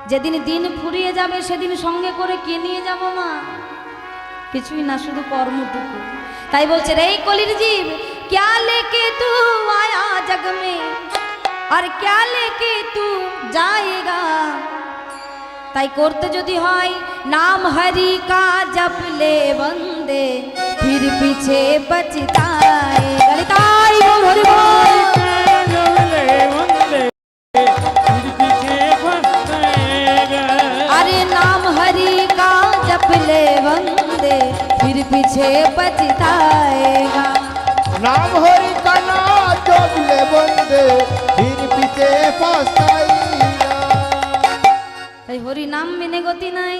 যেদিন দিন ফুরিয়ে যাবে সেদিন সঙ্গে করে কে নিয়ে যাব মা? কিছুই না, শুধু কর্মটুকু। তাই বলছে রে কলির জীব, क्या लेके तू आया जग में और क्या लेके तू जाएगा। তাই করতে যদি হয় নাম হরি কা জপ লে বন্দে फिर पीछे पछताएगा। তাই হরি বল। अरे नाम हरि का जप ले बंदे फिर पीछे पछताएगा। नाम हरि का नाम जप ले बंदे फिर पीछे पछताएगा। তাই হরি নাম মেনে গতি নাই।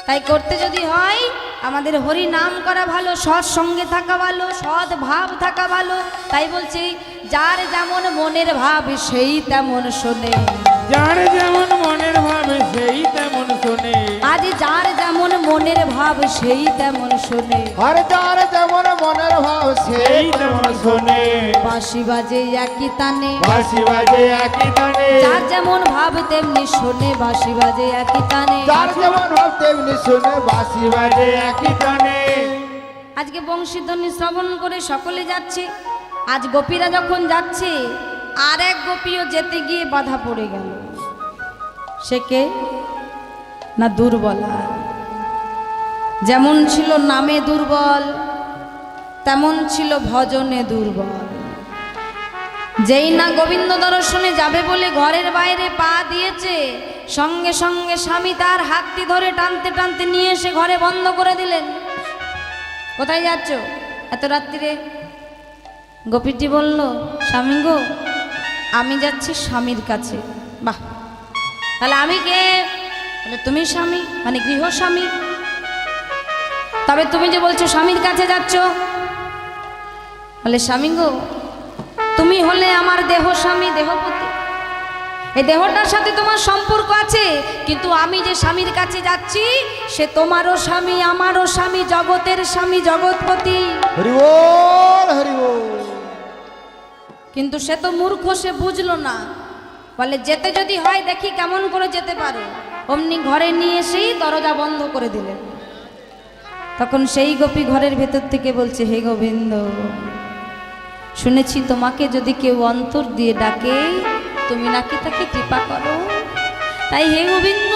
তাই করতে যদি হয় আমাদের হরি নাম করা ভালো, সৎ সঙ্গে থাকা ভালো, সৎ ভাব থাকা ভালো। তাই বলছি যার যেমন মনের ভাব সেই তেমন শোনে। যার যেমন মনের ভাব সেই তেমন শোনে। আজ যার যেমন মনের ভাব সেই তেমন শোনে। আর যার যেমন মনের ভাব সেই তেমন শোনে। বাঁশি বাজে একই তানে, বাঁশি বাজে একই তানে। যার যেমন ভাব তেমনি শোনে, বাঁশি বাজে একই তানে। যার যেমন ভাব তেমনি শোনে, বাঁশি বাজে একই তানে। আজকে বংশীধ্বনি শ্রবণ করে সকলে যাচ্ছে। আজ গোপীরা যখন যাচ্ছে আর এক গোপীও যেতে গিয়ে বাধা পড়ে গেল। সে কে? না দুর্বলা। যেমন ছিল নামে দুর্বল তেমন ছিল ভজনে দুর্বল। যেই না গোবিন্দ দর্শনে যাবে বলে ঘরের বাইরে পা দিয়েছে, সঙ্গে সঙ্গে স্বামী তার হাতটি ধরে টানতে টানতে নিয়ে এসে ঘরে বন্ধ করে দিলেন। কোথায় যাচ্ছ এত রাত্রিরে? গোপীটি বলল, স্বামী গো, আমি যাচ্ছি স্বামীর কাছে। বাহ, তাহলে আমি কে? বলে তুমি স্বামী, মানে গৃহস্বামী। তবে তুমি যে বলছো স্বামীর কাছে যাচ্ছ, বলে স্বামী গো, তুমি হলে আমার দেহ স্বামী, দেহপতি। এই দেহটার সাথে তোমার সম্পর্ক আছে, কিন্তু আমি যে স্বামীর কাছে যাচ্ছি সে তোমারও স্বামী, আমারও স্বামী, জগতের স্বামী, জগৎপতি। হরি বল হরি বল। কিন্তু সে তো মূর্খ, সে বুঝলো না। বলে যেতে যদি হয় দেখি কেমন করে যেতে পারো। অমনি ঘরে নিয়ে এসেই দরজা বন্ধ করে দিলেন। তখন সেই গোপী ঘরের ভেতর থেকে বলছে, হে গোবিন্দ, শুনেছি তোমাকে যদি কেউ অন্তর দিয়ে ডাকে তুমি নাকি তাকে কৃপা করো। তাই হে গোবিন্দ,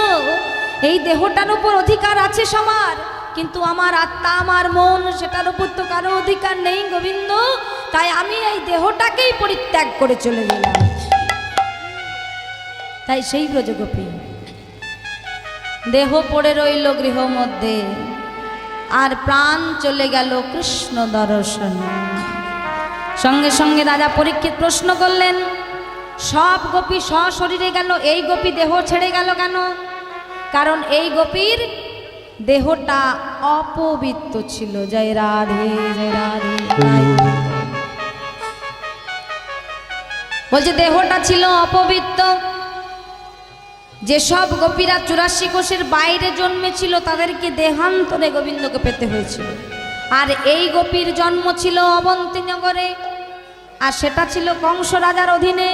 এই দেহটার উপর অধিকার আছে সবার, কিন্তু আমার আত্মা, আমার মন, সেটার উপর তো কারো অধিকার নেই গোবিন্দ। তাই আমি এই দেহটাকেই পরিত্যাগ করে চলে গেলাম। তাই সেই ব্রজগোপী দেহ পড়ে রইল গৃহ মধ্যে, আর প্রাণ চলে গেল কৃষ্ণ দর্শনে। সঙ্গে সঙ্গে রাজা পরীক্ষিত প্রশ্ন করলেন, সব গোপী সশরীরে গেল, এই গোপী দেহ ছেড়ে গেল কেন? কারণ এই গোপীর দেহটা অপবিত্র ছিল। জয় রাধে জয় রাধে। বলছে দেহটা ছিল অপবিত্র। যেসব গোপীরা 84 কোষের বাইরে জন্মেছিল তাদেরকে দেহান্তরে গোবিন্দকে পেতে হয়েছিল। আর এই গোপীর জন্ম ছিল অবন্তীনগরে, আর সেটা ছিল কংস রাজার অধীনে।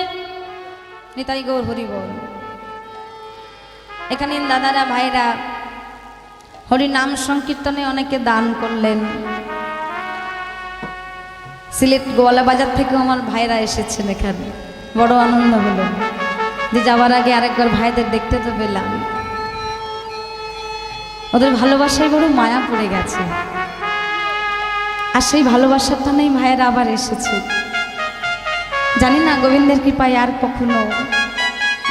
নিতাই গৌর হরি বল। এখানে দাদারা ভাইরা হরি নাম সংকীর্তনে অনেকে দান করলেন। সিলেট গোয়ালা বাজার থেকেও আমার ভাইরা এসেছেন এখানে, বড় আনন্দ হলো যে যাওয়ার আগে আরেকবার ভাইদের দেখতে তো পেলাম। ওদের ভালোবাসায় বড় মায়া পড়ে গেছে, আর সেই ভালোবাসার টানেই ভাইয়েরা আবার এসেছে। জানি না গোবিন্দের কৃপায় আর কখনো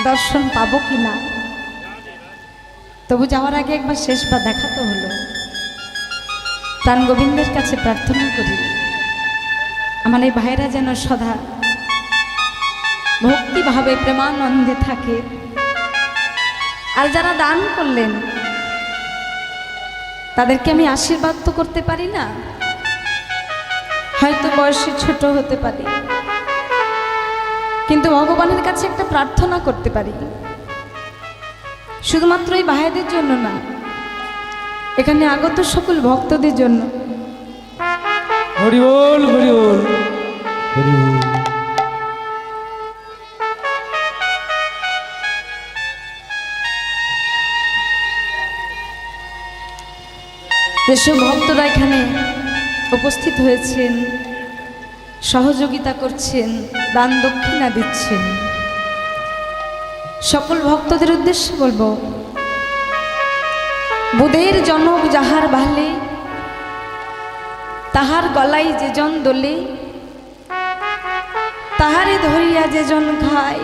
দর্শন পাবো কিনা, তবু যাওয়ার আগে একবার শেষবার দেখা তো হলো। প্রাণ গোবিন্দের কাছে প্রার্থনা করি আমার এই ভাইরা যেন সদা ভক্তিভাবে প্রেমানন্দে থাকে। আর যারা দান করলেন তাদেরকে আমি আশীর্বাদ তো করতে পারি না, হয়তো বয়সে ছোট হতে পারি, কিন্তু ভগবানের কাছে একটা প্রার্থনা করতে পারি। শুধুমাত্র এই ভাইদের জন্য না, এখানে আগত সকল ভক্তদের জন্য। হরি বল হরি বল হরি বল। যেসব ভক্তরা এখানে উপস্থিত হয়েছেন, সহযোগিতা করছেন, দান দক্ষিণা দিচ্ছেন, সকল ভক্তদের উদ্দেশ্যে বলবো, বুধের জনক যাহার ভালে, তাহার গলায় যেজন দোলে, তাহারে ধরিয়া যেজন খায়,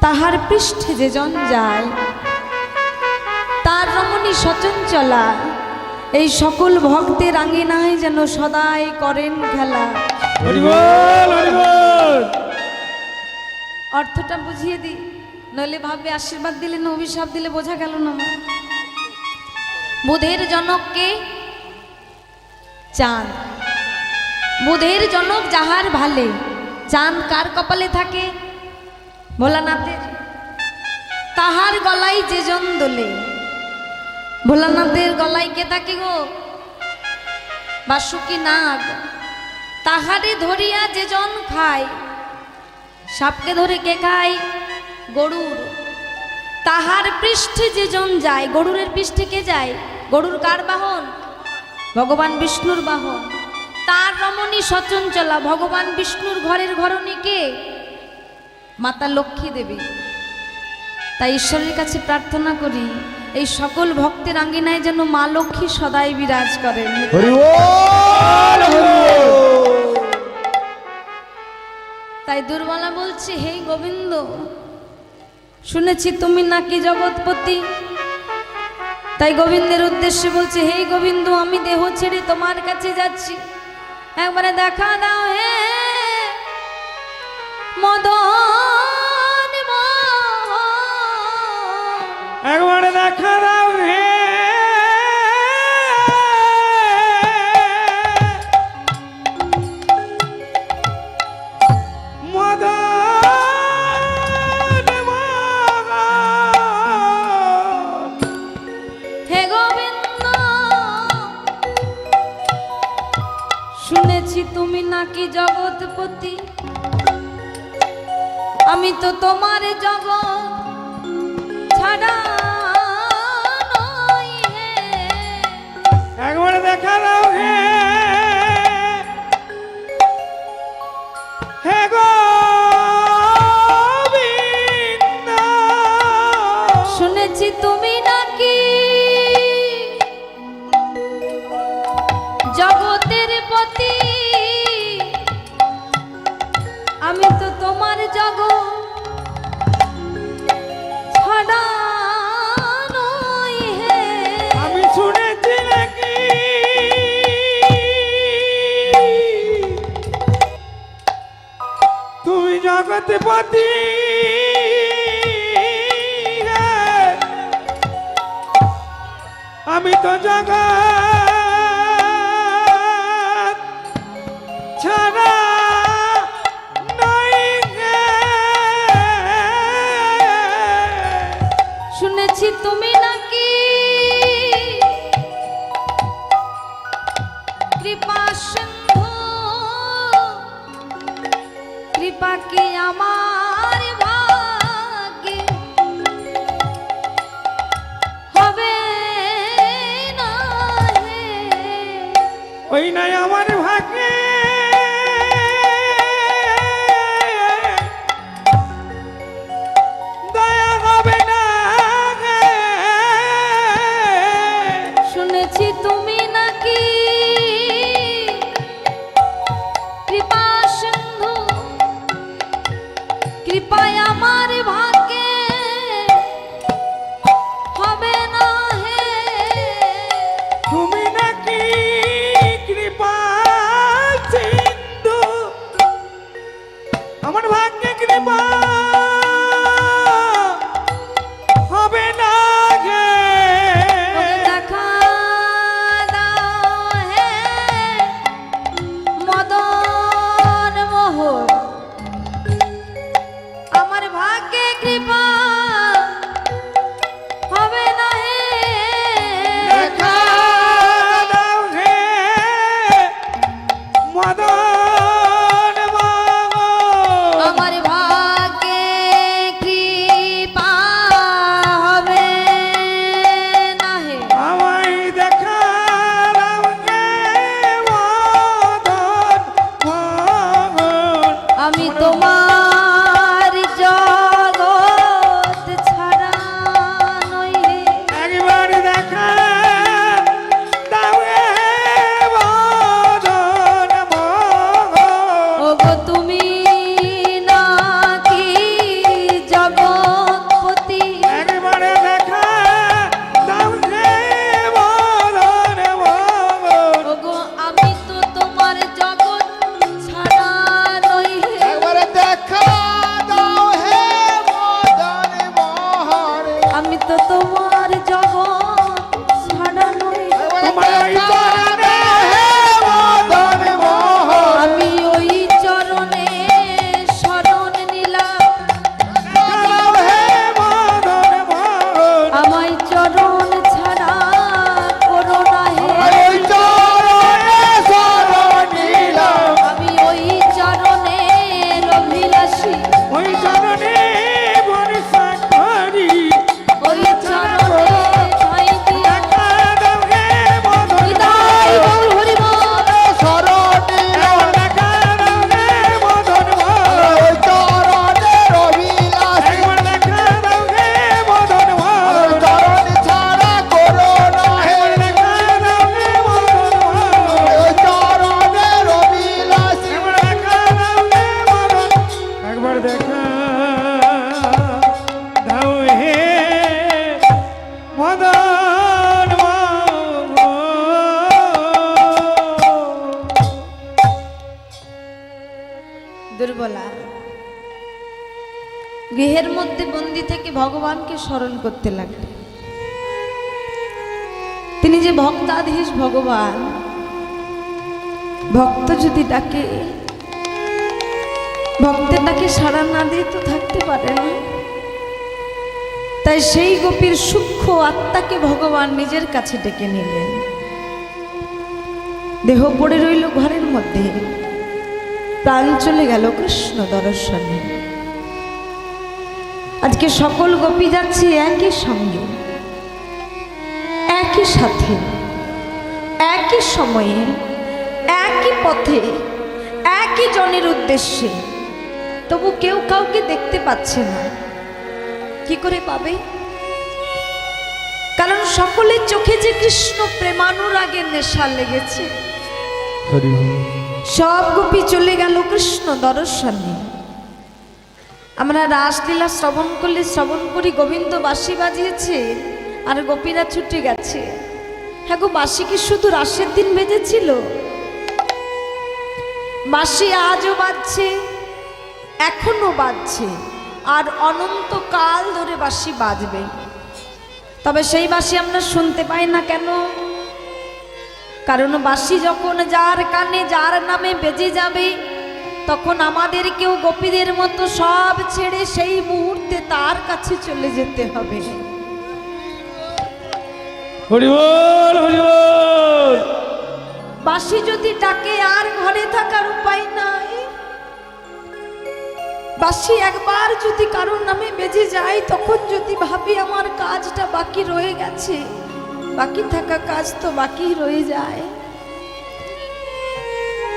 তাহার পৃষ্ঠে যেজন যায়, তার রমণী সচঞ্চলা, এই সকল ভক্তের আঙ্গিনায় যেন সদাই করেন খেলা। হরি বল, হরি বল। অর্থটা বুঝিয়ে দিই, নইলে ভাববে আশীর্বাদ দিলে না অভিশাপ দিলে, বোঝা গেল না আমার। বুধের জনককে চাঁদ, বুধের জনক যাহার ভালে, চাঁদ কার কপালে থাকে? ভোলানাথের। তাহার গলায় যেজন দোলে, ভোলানাথের গলায় কে থাকে গো? বাসুকি নাগ। তাহারে ধরিয়া যেজন খায়, সাপকে ধরে কে খায়? গরুর। তাহার পৃষ্ঠে যেজন যায়, গরুরের পৃষ্ঠে কে যায়? গরুর কার বাহন? ভগবান বিষ্ণুর বাহন। তার রমণী সচঞ্চলা, ভগবান বিষ্ণুর ঘরের ঘরণী কে? মাতা লক্ষ্মী দেবী। তাই ঈশ্বরের কাছে প্রার্থনা করি, এই সকল ভক্তের আঙ্গিনায় যেন মা লক্ষ্মী সদাই বিরাজ করেন। হরি বল, হরি বল। তাই দুর্বলা বলছে, হে গোবিন্দ, শুনেছি তুমি নাকি জগৎপতি। তাই গোবিন্দের উদ্দেশ্যে বলছে, হে গোবিন্দ, আমি দেহ ছেড়ে তোমার কাছে যাচ্ছি, একবারে দেখা দাও হে মদন মোহন। একবারে দেখা দাও হে মদন মোহন। হে গোবিন্দ, শুনেছি তুমি নাকি জগৎপতি, আমি তো তোমার জগৎ ছাড়া নই হে। একবারে দেখা দাও হে হে গোবিন্দ। শুনেছি তুমি নাকি জগতের পতি, আমি তো তোমার জগৎ ছাড়া নই হে। আমি শুনেছি নাকি তুমি জগৎপতি, আমি তো জগৎ ছাড়া নই হে। শুনেছি তুমি নাকি কৃপা সিন্ধু, কৃপা কি আমার ভাগ্যে হবে না হে। ওই নাই আমার ভাগ্যে দয়া হবে না হে। শুনেছি তুমি নাকি কৃপা সিন্ধু, কৃপায় আমার ভাগ্যে হবে না হে। তুমি নাকি কৃপা সিন্ধু, আমার ভাগ্যে কৃপা হবে না গে। ওকে দেখা দাও হে মদন মোহন, আমার ভাগ্যে কৃপা হবে না হে। দেখা দাও হে মদন মোহন। আমার ভাগ্যে কৃপা হবে না হে। আমায় দেখা বন্দি থেকে ভগবানকে স্মরণ করতে লাগলেন। তিনি যে ভক্তাধীশ ভগবান, ভক্ত যদি ডাকে, ভক্তের ডাকে সাড়া না দিয়ে তো থাকতে পারে না। তাই সেই গোপীর সূক্ষ্ম আত্মাকে ভগবান নিজের কাছে ডেকে নিলেন। দেহ পড়ে রইল ঘরের মধ্যে, প্রাণ চলে গেল কৃষ্ণ দর্শনে। আজকে সকল গোপী যাচ্ছে একই সঙ্গে, একই সাথে, একই সময়ে, একই পথে, একই জনের উদ্দেশ্যে, তবু কেউ কাউকে দেখতে পাচ্ছে না। কি করে পাবে? কারণ সকলের চোখে যে কৃষ্ণ প্রেমানুরাগের নেশা লেগেছে। সব গোপী চলে গেল কৃষ্ণ দর্শনে। আমরা রাসলীলা শ্রবণ করলে শ্রবণ করি গোবিন্দ বাঁশি বাজিয়েছে আর গোপীরা ছুটে গেছে। হ্যাঁ গো, বাঁশি কি শুধু রাসের দিন বেজেছিল? বাঁশি আজও বাজছে, এখনো বাজছে, আর অনন্তকাল ধরে বাঁশি বাজবে। তবে সেই বাঁশি আমরা শুনতে পাই না কেন? কারণ বাঁশি যখন যার কানে যার নামে বেজে যাবে, তখন আমাদেরকেও গোপীদের মতো সব ছেড়ে সেই মুহূর্তে তার কাছে চলে যেতে হবে। হরি বল, হরি বল। বাঁশি যদি ডাকে আর ঘরে থাকার উপায় নাই। বাঁশি একবার যদি কারোর নামে বেজে যায়, তখন যদি ভাবি আমার কাজটা বাকি রয়ে গেছে, বাকি থাকা কাজ তো বাকি রয়ে যায়।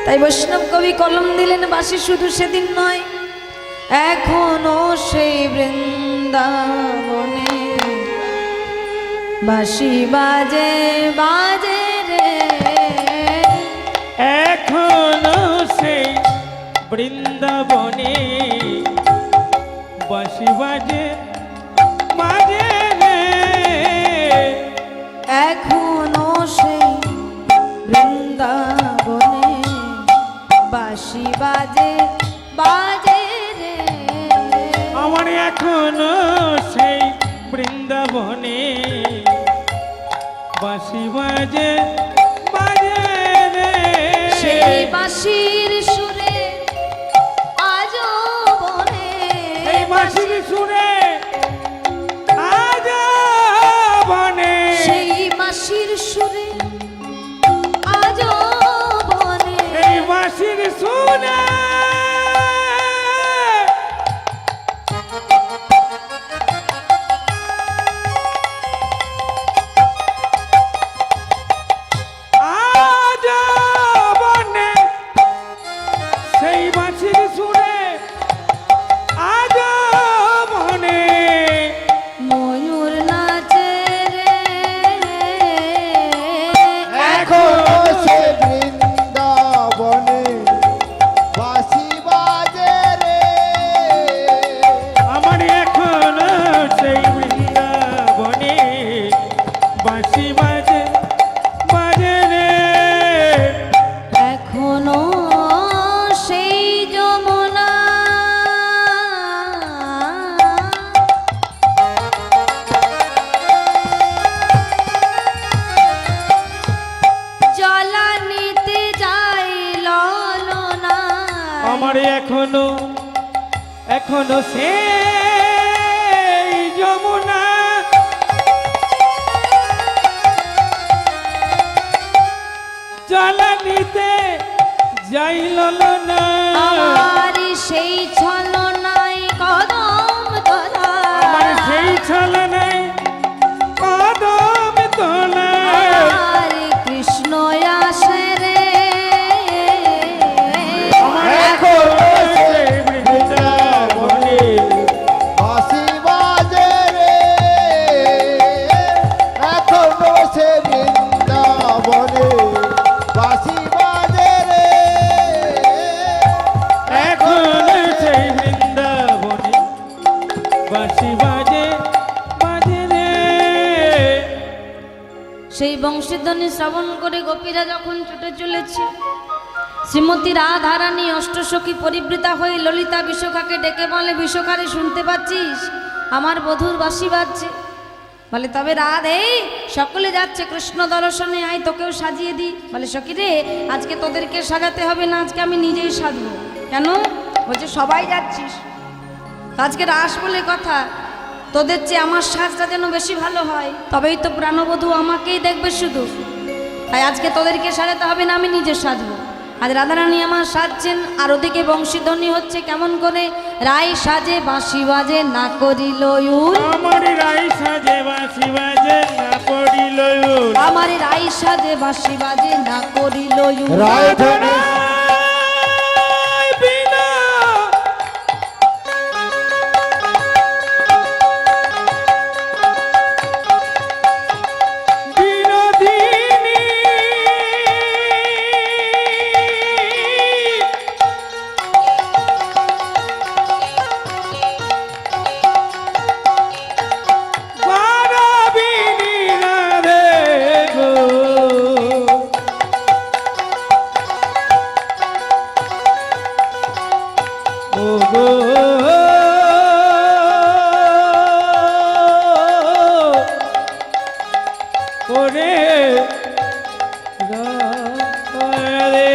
তাই বৈষ্ণব কবি কলম দিলেন, বাঁশি শুধু সেদিন নয়, এখনো সেই বৃন্দাবনে বাঁশি বাজে বাজে রে। এখনো সেই বৃন্দাবনে বাঁশি বাজে বাজে রে। এখনো সেই বৃন্দাবনে বাঁশি বাজে বাজে রে। আমার এখনো সেই বৃন্দাবনে বাঁশি বাজে বাজে রে। সেই বাঁশির সুরে আজও বনে, এই বাঁশির সুরে আজ বনে, সেই বাঁশির সুরে আজও বনে, এই বাঁশির সুরে আজ বনে, সেই বাঁশির সুরে আজ বনে। ময়ূর নাচে রে। এখনো সে বৃন্দাবনে বাঁশি বাজে রে। আমার এখনো সেই বৃন্দাবনে বাঁশি বাজে বাজে রে। এখনো সেই যমুনা জলানিতে যাই ললনা। আমার এখনো এখনো সেই যমুনা জলানিতে যাইল না। আমার সেই ছলনায় কদম তোলা, আমার সেই ছলনায় কদম তোলা। আমার কৃষ্ণ আসে রে। আমার এখনো সেই বৃন্দাবনে বাঁশি বাজে রে। এখনো সে বৃন্দাবনে বাঁশি বাজে রে। এখনো সেই বৃন্দাবনে বাঁশি বাজে বাজে রে। সেই বংশীধ্বনি শ্রবণ করে গোপীরা যখন ছুটে চলেছে, শ্রীমতী রাধারানী অষ্টসখী পরিবৃতা হয়ে ললিতা বিশাখাকে ডেকে বলে, বিশাখারে শুনতে পাচ্ছিস? আমার বধূর বাঁশি বাজছে। বলে তবে রাধে সকলে যাচ্ছে কৃষ্ণ দর্শনে, আয় তোকেও সাজিয়ে দিই। বলে সখী রে, আজকে তোদেরকে সাজাতে হবে না, আজকে আমি নিজেই সাজবো। কেন? বলছে সবাই যাচ্ছিস, আজকে রাস বলে কথা, তোদের চেয়ে আমার সাজটা যেন বেশি ভালো হয়, তবেই তো প্রাণবধূ আমাকেই দেখবে শুধু। তাই আজকে তোদেরকে সাজাতে হবে না, আমি নিজে সাজবো। আজ রাধারানী আমার সাজছেন, আর ওদিকে বংশীধ্বনি হচ্ছে কেমন করে, রাই সাজে বাঁশি বাজে না করিল উল, আমার রাই সাজে বাঁশি বাজে না পড়িল উল। আমার রাই সাজে বাঁশি বাজে না করিল উল। রায় ধনে বিনা বিনোদিনী বারাবিনী রাধে গো। ও গো ওরে রে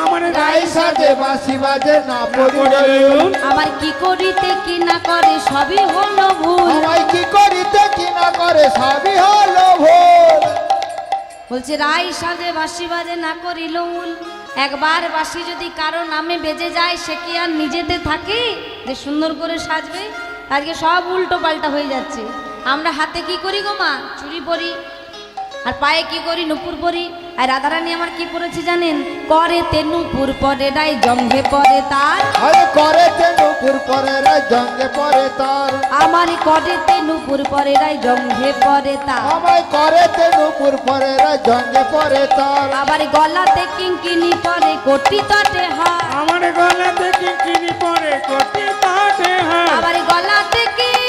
আমার রায় সাজে বাঁশি বাজে না পড়িল উল। আমার কি করিতে কি না করে সবই হলো ভুল। আমায় কি করিতে কি না করে সবই হলো ভুল। বলছে রাই সাজে বাঁশি বাজে না করিল উল। একবার বাঁশি যদি কারো নামে বেজে যায়, সে কি আর নিজেতে থাকে যে সুন্দর করে সাজবে? আজকে সব উল্টো পাল্টা হয়ে যাচ্ছে। আমরা হাতে কি করি গো মা? চুড়ি পরি, আর পায়ে কি করি? নুপুর পরি। আর রাধারানী আমার কি পরেছে জানেন? করে তে নুপুর পরে রাই জঙ্ঘে পরে তার, আরে করেছে নুপুর পরে রে জঙ্গে পরে তার। আমার করে তে নুপুর পরে রাই জঙ্ঘে পরে তার। আমায় করেছে নুপুর পরে রে জঙ্গে পরে তার। আবার গলাতে কিঙ্কিনি পরে কোটি তটে হার, আমার গলাতে কিঙ্কিনি পরে কোটি তাটে হার। আবার গলাতে কিনি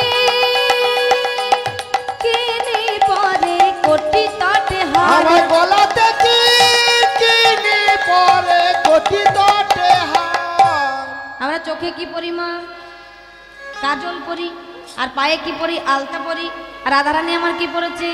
পরে কোটি তটে হার। আমার গলাতে কি কিনি পরে কোটি দটে হার। আমরা চোখে কি পরি মা? কাজল পরি, আর পায়ে কি পরি? আলতা পরি। আর রাধারানী আমার কি পরেছে?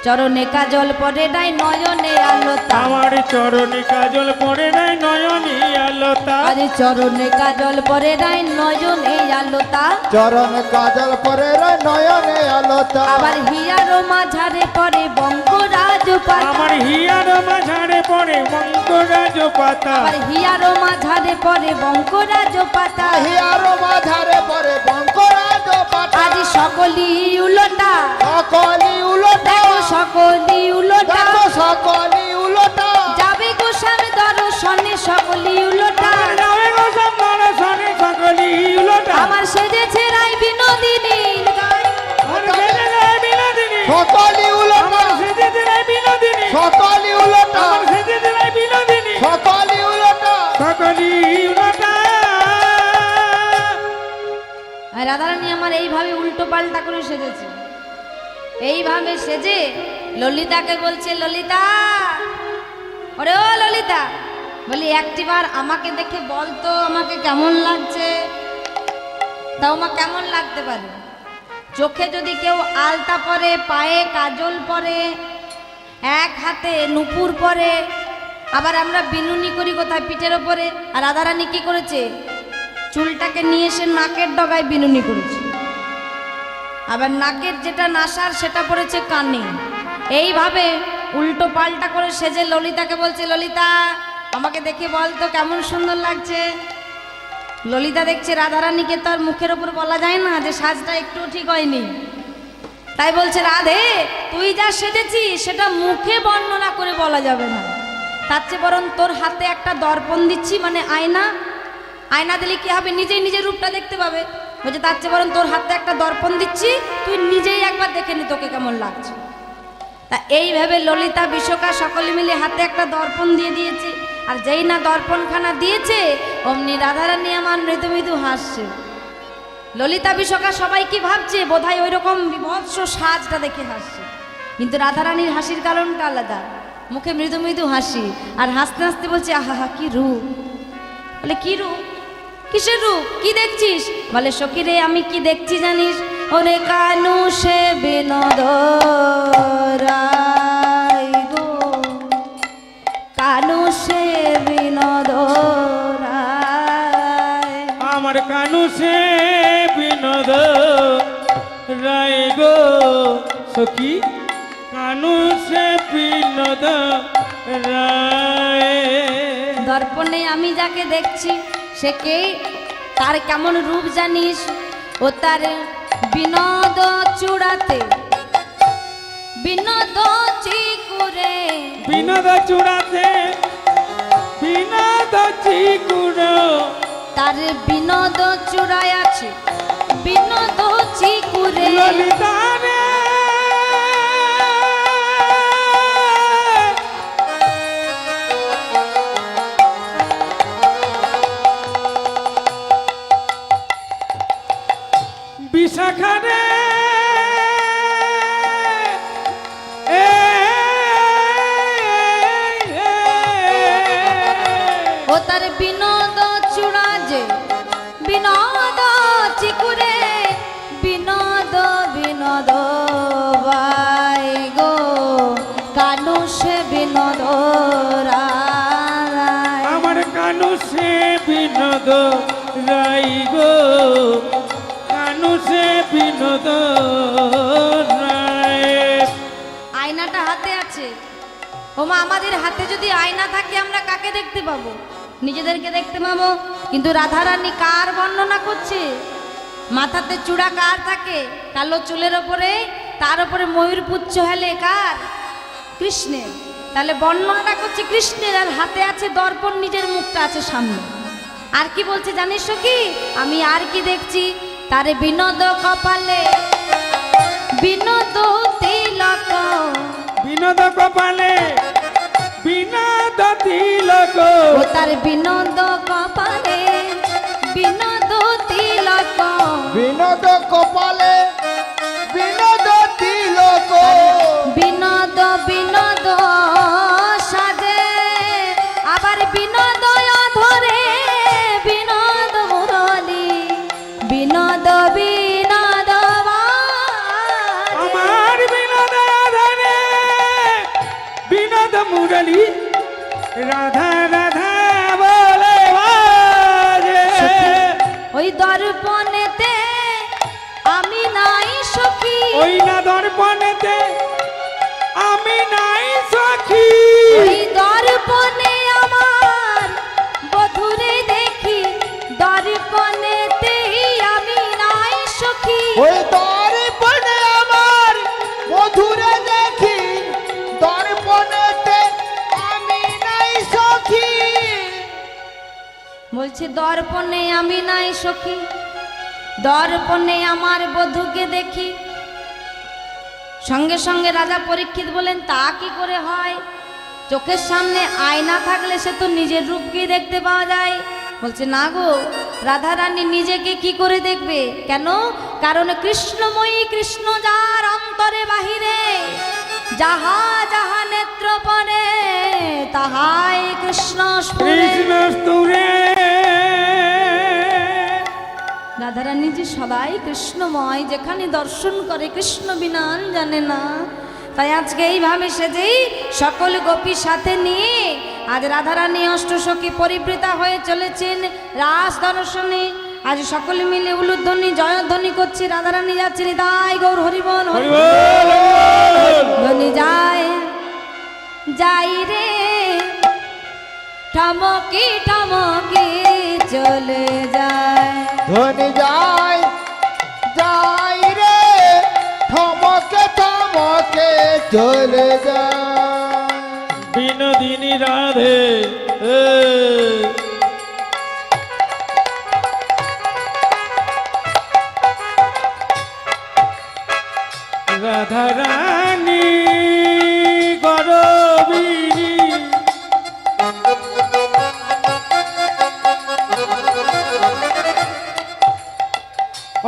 চরণে কাজল পরে নাই নয়নে আলোতা, আমার চরণে কাজল পরে নাই নয়নী আলোতা। আরে চরণে কাজল পরে নাই নয়নে আলোতা। চরণ কাজল পরে রে নয়নে আলোতা। আবার হিয়ারো মাঝারে পরে বঙ্গরাজ পাতা, আমার হিয়ার মাঝারে পড়ে মঙ্গরাজ পাতা। আবার হিয়ারো মাঝারে পরে বঙ্গরাজ পাতা। হিয়ারো মাঝারে পরে বঙ্করাজ পাতা। আজ সকলি উলটা, সকলি উলটা, দেখো সকলি উলটা, দেখো সকলি উলটা। যাবে গোস্বামী দর্শনে সকলি উলটা। আমার যাবে গো সম্মান শনি সকলি উলটা। আমার সেজেছে রাই বিনোদিনী গায়। আমার সেজে যায় বিনোদিনী, সকলি উলটা, আমার সেজে যায় বিনোদিনী, সকলি উলটা, আমার সেজে যায় বিনোদিনী, সকলি উলটা। সকলি উলটা। আর রাধারানী আমার এইভাবে উল্টো পাল্টা করে সেজেছে। এইভাবে সেজে ললিতাকে বলছে, ললিতা, ওরে ও ললিতা, বলি একটিবার আমাকে দেখে বলতো আমাকে কেমন লাগছে। তাও মা কেমন লাগতে পারে? চোখে যদি কেউ আলতা পরে, পায়ে কাজল পরে, এক হাতে নুপুর পরে, আবার আমরা বিনুনি করি কোথায়? পিঠের ওপরে। আর রাধারানী কি করেছে? চুলটাকে নিয়ে এসে নাকের ডগায় বিনুনি করেছে, আবার নাকের যেটা নাসার সেটা পড়েছে কানে। এইভাবে উল্টো পাল্টা করে সেজে ললিতাকে বলছে, ললিতা আমাকে দেখে বলতো কেমন সুন্দর লাগছে। ললিতা দেখছে রাধারানীকে তো আর মুখের ওপর বলা যায় না যে সাজটা একটু ঠিক হয়নি, তাই বলছে রাধে তুই যা সেজেছিস সেটা মুখে বর্ণনা করে বলা যাবে না, তার চেয়ে বরং তোর হাতে একটা দর্পণ দিচ্ছি, মানে আয়না। আয়না দিলে কি হবে? নিজেই নিজের রূপটা দেখতে পাবে। বলছে তার চেয়ে বরং তোর হাতে একটা দর্পণ দিচ্ছি, তুই নিজেই একবার দেখে নি তোকে কেমন লাগছে। তা এইভাবে ললিতা বিশোকা সকলে মিলে হাতে একটা দর্পণ দিয়ে দিয়েছে। আর যেই না দর্পণখানা দিয়েছে অমনি রাধারানী আমার মৃদু মৃদু হাসছে। ললিতা বিশোকা সবাই কি ভাবছে? বোধহয় ওই রকম বিভৎস সাজটা দেখে হাসছে, কিন্তু রাধারানীর হাসির কারণটা আলাদা। মুখে মৃদু মৃদু হাসি, আর হাসতে হাসতে বলছে আহা হা কি রূপ। বলে কি রূপ? কিসের রূপ, কি দেখছিস? বলে সখী রে আমি কি দেখছি জানিস? ওরে কানু সে বিনোদ রায় গো, কানু সে বিনোদ রায়। আমার কানু সে বিনোদ রায় গো সখী, কানু সে বিনোদ রায়। দর্পণে আমি যাকে দেখছি সে কে, তার কেমন রূপ জানিস? ও তার বিনোদ চূড়াতে বিনোদ চিকুরে, বিনোদ চূড়াতে বিনোদ চিকুড়ো, তার বিনোদ চূড়ায় আছে বিনোদ চিকুরে। ললিতা রে বিশাখা রে ও তার বিনোদ চূড়া যে বিনোদ চিকুরে, বিনোদ বিনোদ বাই গো, কানু সে বিনোদ রায়। আমার কানু সে বিনোদ রাই গো, কানু সে বিনোদ রায়। আয়নাটা হাতে আছে। ওমা আমাদের হাতে যদি আয়না থাকে আমরা কাকে দেখতে পাবো? নিজেদেরকে দেখতে পাবো। কিন্তু রাধারানী কার বর্ণনা করছে? মাথাতে চূড়া কার থাকে? কালো চুলের ওপরে, তার উপরে ময়ূর পুচ্ছ হেলে কার? কৃষ্ণের। তাহলে বর্ণনাটা করছে কৃষ্ণের, আর হাতে আছে দর্পণ, নিজের মুখটা আছে সামনে। আর কি বলছে জানিস কি? আমি আর কি দেখছি? তারে বিনোদ কপালে বিনোদ তিলক, বিনোদ কপালে বিনোদ তিলক, ও তার বিনোদ কপালে বিনোদ তিলক, বিনোদ কপালে বিনোদ তিলক, বিনোদ বিনোদ সাজে, আবার বিনোদ ধরে বিনোদ মুরলি, বিনোদ বিনোদ বাজে। আমার বিনোদ ধরে বিনোদ মুরলি, রাধা রাধা বলে বাজে। ওই দর্পণেতে আমি নাই সখী, ওই না দর্পণেতে আমি নাই সখী, ওই দর্পণে আমার বধুরে দেখি, দর্পণেতে আমি নাই সখী। ওই দর্পণে আমার মধুরে দেখি, দর্পণেতে আমি নাই সখী। বলছে দর্পণে আমি নাই সখী, দর্পণে আমার বধূকে দেখি। সঙ্গে সঙ্গে রাজা পরীক্ষিত বলেন তা কি করে হয়? চোখের সামনে আয়না থাকলে সে তো নিজের রূপকেই দেখতে পাওয়া যায়। বলছে না গো, রাধারানী নিজেকে কি করে দেখবে? কেন? কারণ কৃষ্ণময়ী, কৃষ্ণ যার অন্তরে বাহিরে, যাহা যাহা নেত্র পরে তাহাই কৃষ্ণ স্ফুরে। কৃষ্ণ স্তুরে। রাধারানী যে সবাই কৃষ্ণময়, যেখানে দর্শন করে কৃষ্ণ বিনা আর জানে না। তাই আজকে এইভাবে সেজেই সকল গোপীর সাথে নিয়ে আজ রাধারানী অষ্টসখী পরিবৃতা হয়ে চলেছেন রাস দর্শনে। আজ সকলে মিলে উলুধ্বনি জয়ধ্বনি করছে, রাধারানী যাচ্ছেন তাই গৌর হরিবল হরিবল। ধ্বনি যায় যাই রে ঠমকি ঠমকি চলে যায়। ধ্বনি যায় যাই রে, থমকে থমকে চলে যায়। বিনোদিনী রাধে রাধা রানী গরবিনী,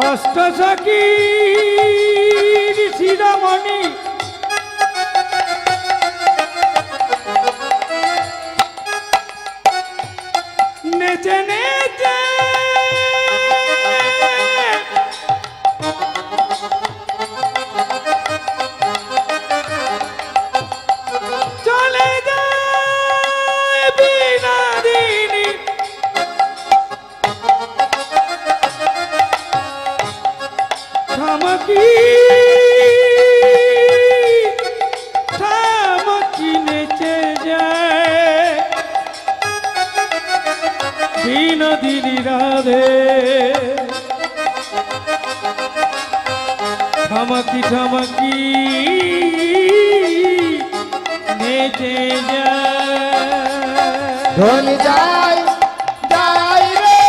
অষ্টসখী শিরোমণি, নেচে নেচে ঠামকি ঠামকি নেচে যায় বিনোদিনী রাধে ঠামকি ঠামকি নেচে যায় ধনী যাই যাই রে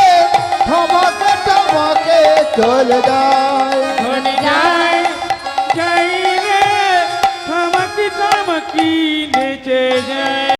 থমকে থমকে চলে যায় ধনী যায় যাই রে ঠামকি ঠামকি নেচে যায়